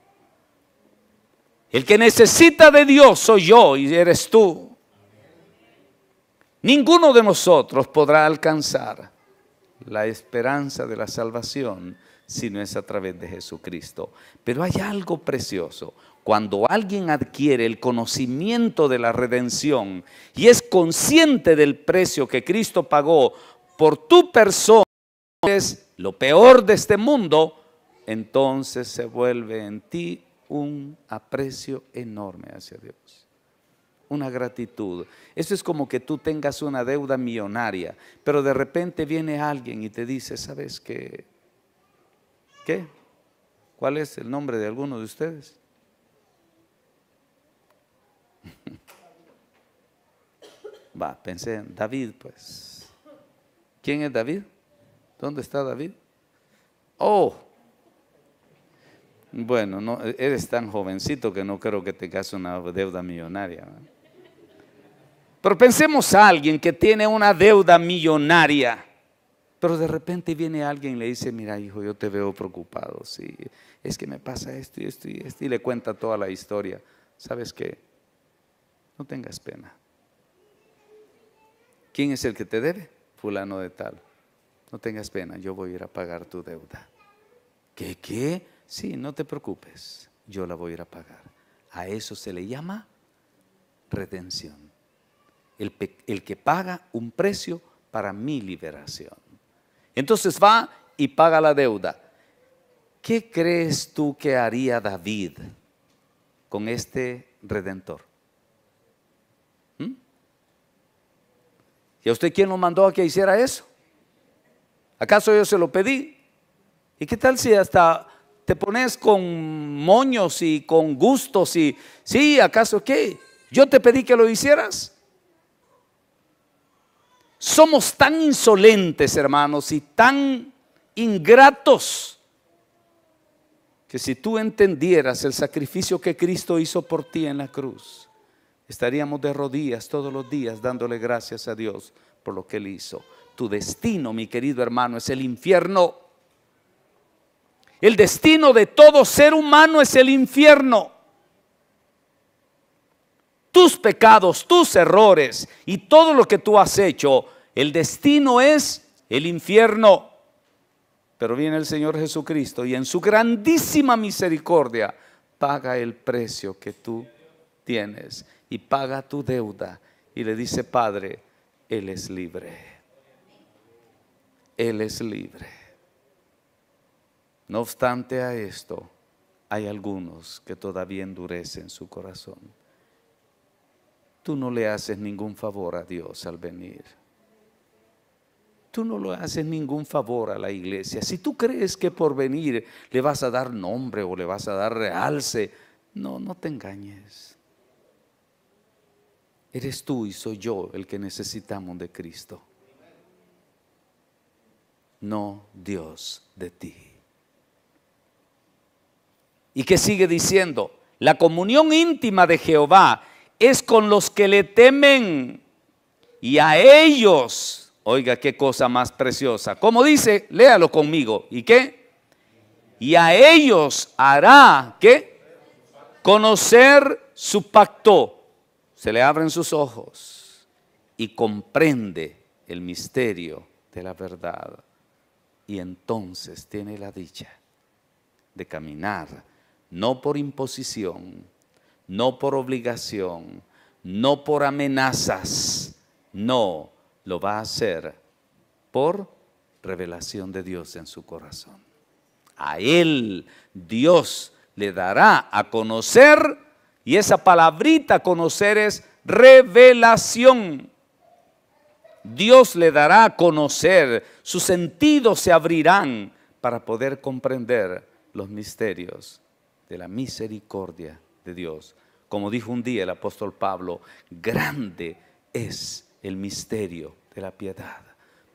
El que necesita de Dios soy yo y eres tú. Ninguno de nosotros podrá alcanzar la esperanza de la salvación si no es a través de Jesucristo. Pero hay algo precioso. Cuando alguien adquiere el conocimiento de la redención y es consciente del precio que Cristo pagó por tu persona, es lo peor de este mundo, entonces se vuelve en ti un aprecio enorme hacia Dios, una gratitud. Eso es como que tú tengas una deuda millonaria, pero de repente viene alguien y te dice, ¿sabes qué? ¿Qué? ¿Cuál es el nombre de alguno de ustedes? Pensé en David, pues. ¿Quién es David? ¿Dónde está David? Oh, bueno, no, eres tan jovencito que no creo que tengas una deuda millonaria, ¿no? Pero pensemos a alguien que tiene una deuda millonaria, pero de repente viene alguien y le dice, mira hijo, yo te veo preocupado, sí, es que me pasa esto y esto y esto, y le cuenta toda la historia. ¿Sabes qué? No tengas pena. ¿Quién es el que te debe? Fulano de tal. No tengas pena, yo voy a ir a pagar tu deuda. ¿Qué? Sí, no te preocupes, yo la voy a ir a pagar. A eso se le llama redención. El que paga un precio para mi liberación. Entonces va y paga la deuda. ¿Qué crees tú que haría David con este redentor? ¿Y a usted quién lo mandó a que hiciera eso? ¿Acaso yo se lo pedí? ¿Y qué tal si hasta te pones con moños y con gustos y sí, acaso qué? ¿Yo te pedí que lo hicieras? Somos tan insolentes, hermanos, y tan ingratos que si tú entendieras el sacrificio que Cristo hizo por ti en la cruz, estaríamos de rodillas todos los días dándole gracias a Dios por lo que Él hizo. Tu destino, mi querido hermano, es el infierno. El destino de todo ser humano es el infierno. Tus pecados, tus errores y todo lo que tú has hecho, el destino es el infierno. Pero viene el Señor Jesucristo y en su grandísima misericordia paga el precio que tú tienes y paga tu deuda y le dice: Padre, Él es libre. Él es libre. No obstante a esto, hay algunos que todavía endurecen su corazón. Tú no le haces ningún favor a Dios al venir. Tú no le haces ningún favor a la iglesia. Si tú crees que por venir le vas a dar nombre o le vas a dar realce, no te engañes. Eres tú y soy yo el que necesitamos de Cristo, no Dios de ti. ¿Y qué sigue diciendo? La comunión íntima de Jehová es con los que le temen, y a ellos, oiga qué cosa más preciosa, ¿cómo dice? Léalo conmigo. ¿Y qué? Y a ellos hará, ¿qué? Conocer su pacto. Se le abren sus ojos y comprende el misterio de la verdad. Y entonces tiene la dicha de caminar, no por imposición, no por obligación, no por amenazas, no, lo va a hacer por revelación de Dios en su corazón. A él Dios le dará a conocer, y esa palabrita conocer es revelación. Dios le dará a conocer, sus sentidos se abrirán para poder comprender los misterios de la misericordia de Dios. Como dijo un día el apóstol Pablo, grande es el misterio de la piedad,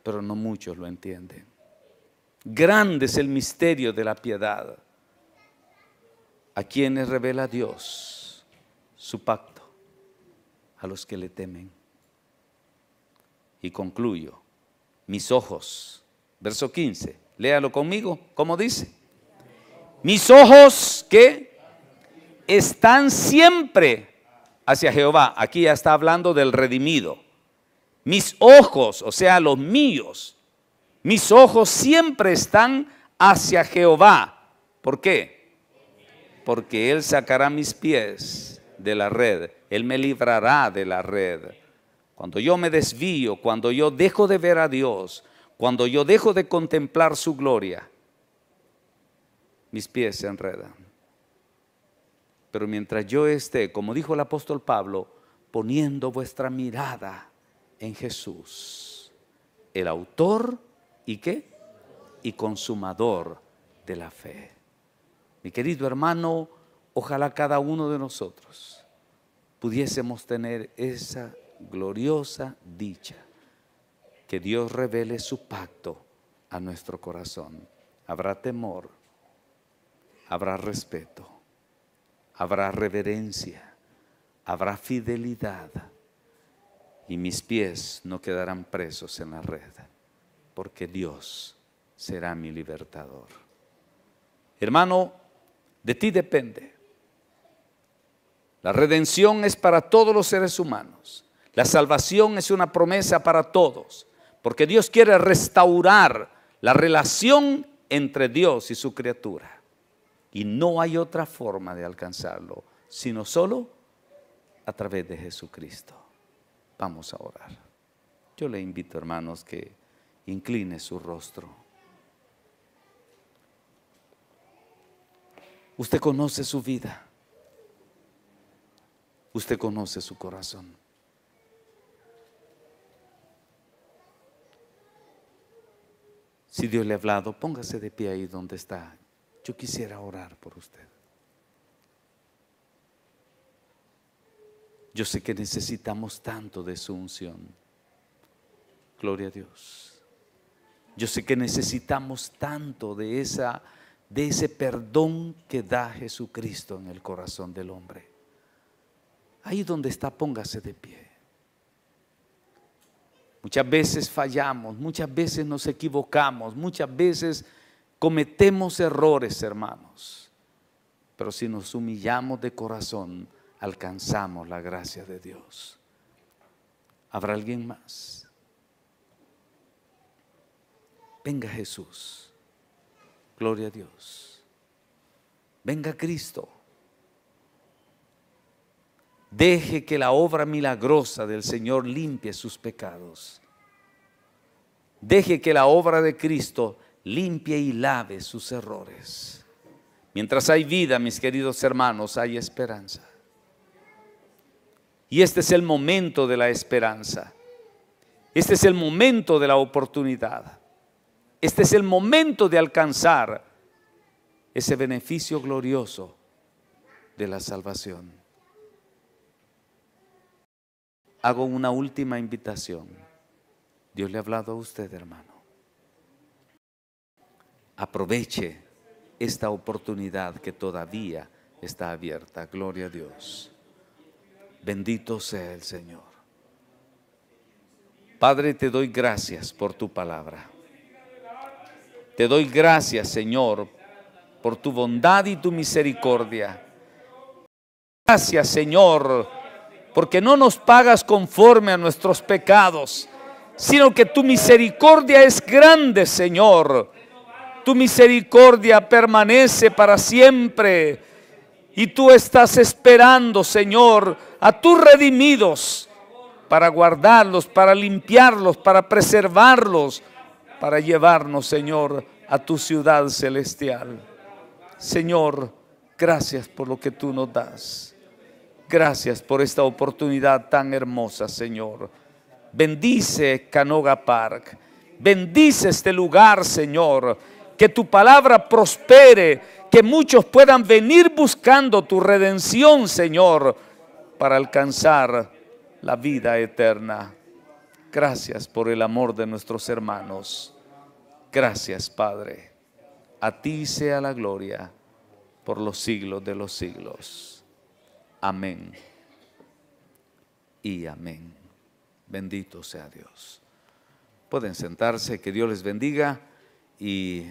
pero no muchos lo entienden. Grande es el misterio de la piedad. ¿A quienes revela Dios su pacto? A los que le temen. Y concluyo, mis ojos, verso 15, léalo conmigo, ¿cómo dice? Mis ojos que están siempre hacia Jehová. Aquí ya está hablando del redimido. Mis ojos, o sea, los míos, mis ojos siempre están hacia Jehová. ¿Por qué? Porque Él sacará mis pies de la red. Él me librará de la red. Cuando yo me desvío, cuando yo dejo de ver a Dios, cuando yo dejo de contemplar su gloria, mis pies se enredan. Pero mientras yo esté, como dijo el apóstol Pablo, poniendo vuestra mirada en Jesús, el autor y ¿qué? Y consumador de la fe. Mi querido hermano, ojalá cada uno de nosotros pudiésemos tener esa gloriosa dicha, que Dios revele su pacto a nuestro corazón. Habrá temor, habrá respeto, habrá reverencia, habrá fidelidad, y mis pies no quedarán presos en la red, porque Dios será mi libertador. Hermano, de ti depende. La redención es para todos los seres humanos. La salvación es una promesa para todos, porque Dios quiere restaurar la relación entre Dios y su criatura. Y no hay otra forma de alcanzarlo, sino solo a través de Jesucristo. Vamos a orar. Yo le invito, hermanos, que incline su rostro. Usted conoce su vida. Usted conoce su corazón. Si Dios le ha hablado, póngase de pie ahí donde está. Yo quisiera orar por usted. Yo sé que necesitamos tanto de su unción. Gloria a Dios. Yo sé que necesitamos tanto de esa de ese perdón que da Jesucristo en el corazón del hombre. Ahí donde está, póngase de pie. Muchas veces fallamos, muchas veces nos equivocamos, muchas veces cometemos errores, hermanos. Pero si nos humillamos de corazón, alcanzamos la gracia de Dios. ¿Habrá alguien más? Venga Jesús. Gloria a Dios. Venga Cristo. Deje que la obra milagrosa del Señor limpie sus pecados. Deje que la obra de Cristo limpie y lave sus errores. Mientras hay vida, mis queridos hermanos, hay esperanza. Y este es el momento de la esperanza. Este es el momento de la oportunidad. Este es el momento de alcanzar ese beneficio glorioso de la salvación. Hago una última invitación. Dios le ha hablado a usted, hermano. Aproveche esta oportunidad que todavía está abierta. Gloria a Dios. Bendito sea el Señor. Padre, te doy gracias por tu palabra. Te doy gracias, Señor, por tu bondad y tu misericordia. Gracias, Señor, porque no nos pagas conforme a nuestros pecados, sino que tu misericordia es grande, Señor. Tu misericordia permanece para siempre y tú estás esperando, Señor, a tus redimidos para guardarlos, para limpiarlos, para preservarlos, para llevarnos, Señor, a tu ciudad celestial. Señor, gracias por lo que tú nos das. Gracias por esta oportunidad tan hermosa, Señor. Bendice Canoga Park. Bendice este lugar, Señor. Que tu palabra prospere, que muchos puedan venir buscando tu redención, Señor, para alcanzar la vida eterna. Gracias por el amor de nuestros hermanos. Gracias, Padre. A ti sea la gloria por los siglos de los siglos. Amén y amén. Bendito sea Dios. Pueden sentarse, que Dios les bendiga. Y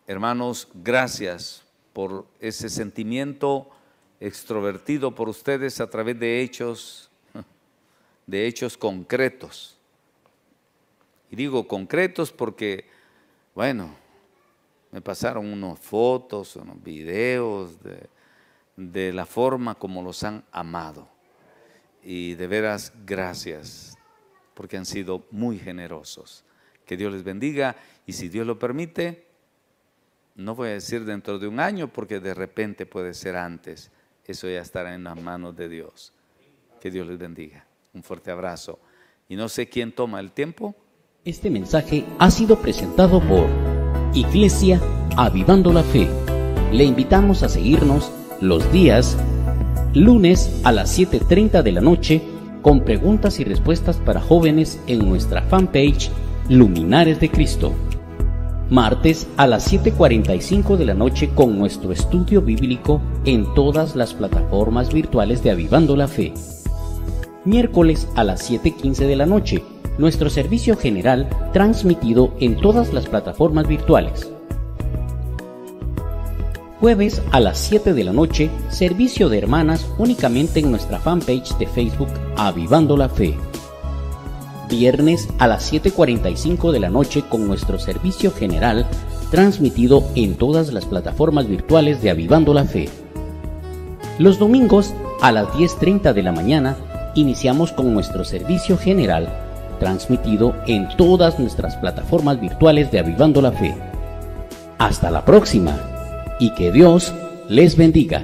hermanos, gracias por ese sentimiento extrovertido por ustedes a través de hechos concretos. Y digo concretos porque, bueno, me pasaron unas fotos, unos videos de la forma como los han amado. Y de veras, gracias, porque han sido muy generosos. Que Dios les bendiga y si Dios lo permite, no voy a decir dentro de un año porque de repente puede ser antes. Eso ya estará en las manos de Dios. Que Dios les bendiga. Un fuerte abrazo. Y no sé quién toma el tiempo. Este mensaje ha sido presentado por Iglesia Avivando la Fe. Le invitamos a seguirnos los días lunes a las 7:30 de la noche con preguntas y respuestas para jóvenes en nuestra fanpage Luminares de Cristo. Martes a las 7:45 de la noche con nuestro estudio bíblico en todas las plataformas virtuales de Avivando la Fe. Miércoles a las 7:15 de la noche, nuestro servicio general transmitido en todas las plataformas virtuales. Jueves a las 7 de la noche, servicio de hermanas únicamente en nuestra fanpage de Facebook Avivando la Fe. Viernes a las 7:45 de la noche con nuestro servicio general transmitido en todas las plataformas virtuales de Avivando la Fe. Los domingos a las 10:30 de la mañana iniciamos con nuestro servicio general transmitido en todas nuestras plataformas virtuales de Avivando la Fe. Hasta la próxima y que Dios les bendiga.